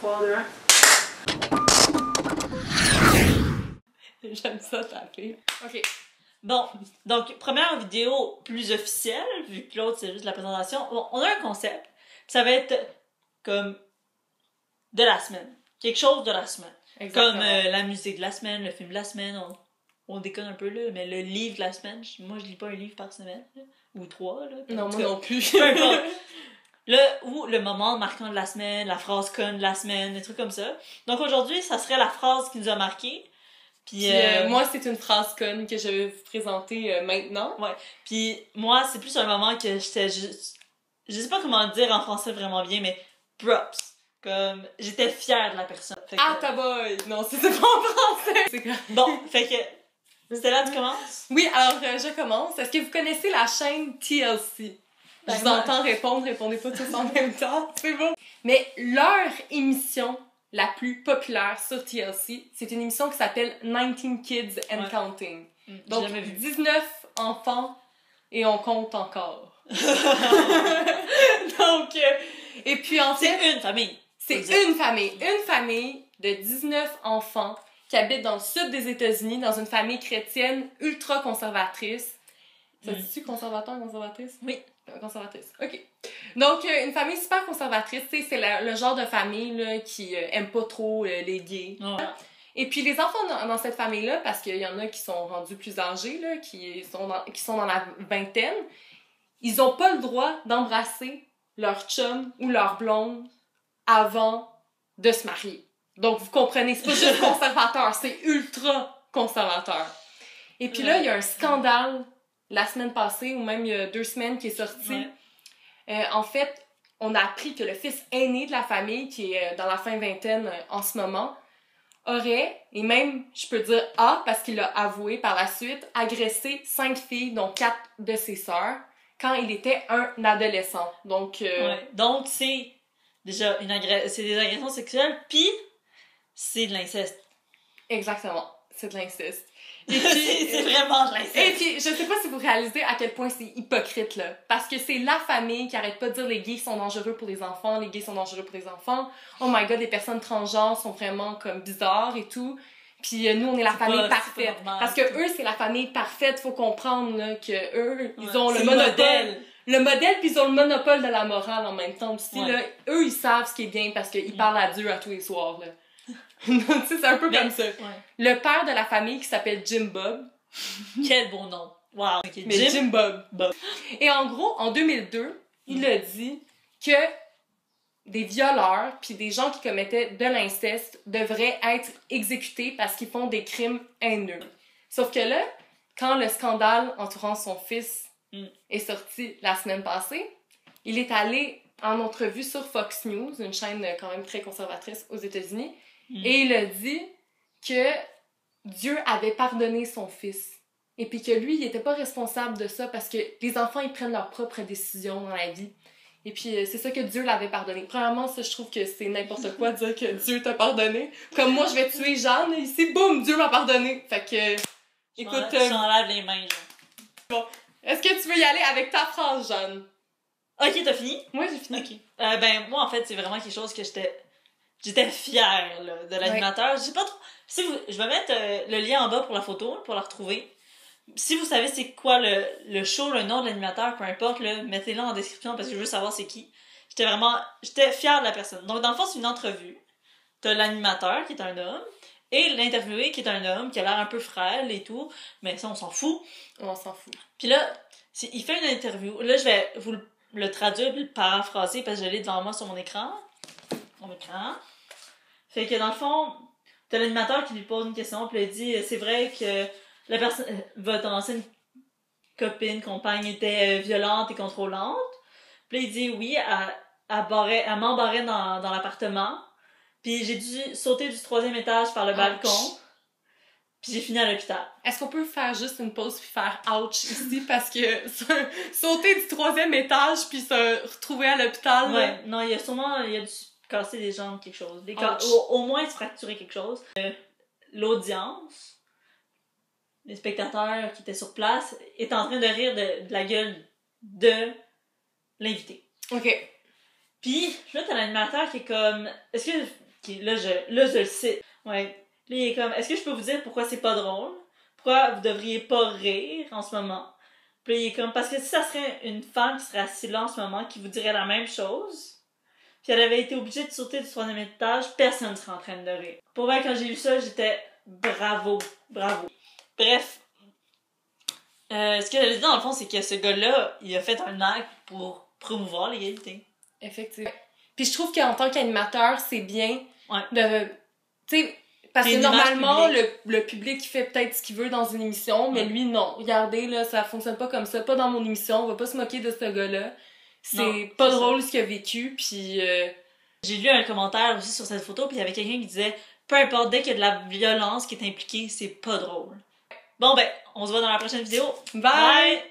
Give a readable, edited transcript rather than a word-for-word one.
3, 2, 1. J'aime ça taper. Ok. Bon, donc, première vidéo plus officielle, vu que l'autre c'est juste la présentation. Bon, on a un concept. Ça va être comme de la semaine. Quelque chose de la semaine. Exactement. Comme la musique de la semaine, le film de la semaine. On déconne un peu là, mais le livre de la semaine, moi je lis pas un livre par semaine. Là, ou 3, là. Non, moi non plus. Peu importe. Ou le moment marquant de la semaine, la phrase conne de la semaine, des trucs comme ça. Donc aujourd'hui, ça serait la phrase qui nous a marqué. Puis moi, c'est une phrase conne que je vais vous présenter maintenant. Ouais. Puis moi, c'est plus un moment que j'étais juste... Je sais pas comment le dire en français vraiment bien, mais props. Comme, j'étais fière de la personne. Fait que... Ah, ta boy! Non, c'est pas en français! C'est correct. Bon, fait que... Stella, tu commences? Oui, alors je commence. Est-ce que vous connaissez la chaîne TLC? Je vous entends répondre, répondez pas tous en même temps. C'est bon. Mais leur émission la plus populaire sur TLC, c'est une émission qui s'appelle 19 Kids and Counting. Donc, 19 enfants et on compte encore. Donc, et puis en fait... C'est une famille. C'est une famille. Une famille de 19 enfants qui habitent dans le sud des États-Unis, dans une famille chrétienne ultra conservatrice. Ça dit-tu conservateur, conservatrice? Oui. Conservatrice. OK. Donc, une famille super conservatrice, tu sais, c'est le genre de famille là, qui aime pas trop les gays. Ouais. Et puis, les enfants dans cette famille-là, parce qu'il y en a qui sont rendus plus âgés, là, qui sont dans la vingtaine, ils ont pas le droit d'embrasser leur chum ou leur blonde avant de se marier. Donc, vous comprenez, c'est pas juste conservateur, c'est ultra conservateur. Et puis là, il y a un scandale la semaine passée, ou même il y a 2 semaines, qui est sorti. Ouais. En fait, on a appris que le fils aîné de la famille, qui est dans la fin vingtaine en ce moment, aurait, et même, je peux dire parce qu'il l'a avoué par la suite, agressé 5 filles, dont 4 de ses sœurs, quand il était un adolescent. Donc, Donc, c'est déjà c'est des agressions sexuelles, puis c'est de l'inceste. Exactement, c'est de l'inceste. Et puis, c'est vraiment de l'inceste. Et puis, je sais pas si vous réalisez à quel point c'est hypocrite, là. Parce que c'est la famille qui arrête pas de dire les gays sont dangereux pour les enfants, les gays sont dangereux pour les enfants. Oh my god, les personnes transgenres sont vraiment comme bizarres et tout. Puis nous, on est la famille parfaite. Parce que eux, c'est la famille parfaite. Faut comprendre, là, que eux, ils ont le monopole. Le modèle, puis ils ont le monopole de la morale en même temps aussi, là. Eux, ils savent ce qui est bien parce qu'ils parlent à Dieu à tous les soirs, là. Tu sais, c'est un peu comme ça. Ouais. Le père de la famille qui s'appelle Jim Bob. Quel beau nom. Wow. Okay. Mais Jim Bob. Et en gros, en 2002, il a dit que des violeurs puis des gens qui commettaient de l'inceste devraient être exécutés parce qu'ils font des crimes haineux. Sauf que là, quand le scandale entourant son fils est sorti la semaine passée, il est allé en entrevue sur Fox News, une chaîne quand même très conservatrice aux États-Unis, et il a dit que Dieu avait pardonné son fils. Et puis que lui, il était pas responsable de ça parce que les enfants, ils prennent leurs propres décisions dans la vie. Et puis c'est ça que Dieu l'avait pardonné. Premièrement, ça, je trouve que c'est n'importe quoi de dire que Dieu t'a pardonné. Comme moi, je vais tuer Jeanne, et ici, boum, Dieu m'a pardonné. Fait que, écoute... J'enlève les mains, genre. Bon. Est-ce que tu veux y aller avec ta phrase, Jeanne? Ok, t'as fini? Moi, j'ai fini. Ok. Ben, moi, en fait, c'est vraiment quelque chose que j'étais fière, là, de l'animateur. Je sais pas trop... Je vais mettre le lien en bas pour la photo, pour la retrouver. Si vous savez c'est quoi le show, le nom de l'animateur, peu importe, là, mettez-le en description parce que je veux savoir c'est qui. J'étais fière de la personne. Donc, dans le fond, c'est une entrevue. T'as l'animateur, qui est un homme, et l'interviewé, qui est un homme, qui a l'air un peu frêle et tout, mais ça, on s'en fout. On s'en fout. Puis là, il fait une interview. Là, je vais vous le traduire puis le paraphraser parce que je l'ai devant moi sur mon écran. Fait que dans le fond, t'as l'animateur qui lui pose une question, puis il dit c'est vrai que la personne, votre ancienne compagne était violente et contrôlante. Puis là, il dit oui, elle m'embarrait dans l'appartement. Puis j'ai dû sauter du 3e étage par le balcon. Puis j'ai fini à l'hôpital. Est-ce qu'on peut faire juste une pause puis faire ouch ici parce que sauter du 3e étage puis se retrouver à l'hôpital? Ouais, non, il a dû casser des jambes, quelque chose. Au moins se fracturer quelque chose. L'audience, les spectateurs qui étaient sur place, étaient en train de rire de la gueule de l'invité. OK. Puis là, t'as l'animateur qui est comme... Est-ce que là, je le sais. Ouais. Là, il est comme, est-ce que je peux vous dire pourquoi c'est pas drôle? Pourquoi vous devriez pas rire en ce moment? Puis là, il est comme, parce que si ça serait une femme qui serait assise là en ce moment, qui vous dirait la même chose, puis elle avait été obligée de sauter du 3e étage, personne ne serait en train de rire. Pour moi, quand j'ai lu ça, j'étais bravo. Bref. Ce que j'avais dit dans le fond, c'est que ce gars-là, il a fait un acte pour promouvoir l'égalité. Effectivement. Puis je trouve qu'en tant qu'animateur, c'est bien de... Tu sais, parce que une normalement, image le public fait peut-être ce qu'il veut dans une émission, mais lui, non. Regardez, là, ça fonctionne pas comme ça. Pas dans mon émission, on va pas se moquer de ce gars-là. C'est pas drôle ce qu'il a vécu, puis... J'ai lu un commentaire aussi sur cette photo, puis il y avait quelqu'un qui disait « Peu importe, dès qu'il y a de la violence qui est impliquée, c'est pas drôle. » Bon ben, on se voit dans la prochaine vidéo. Bye!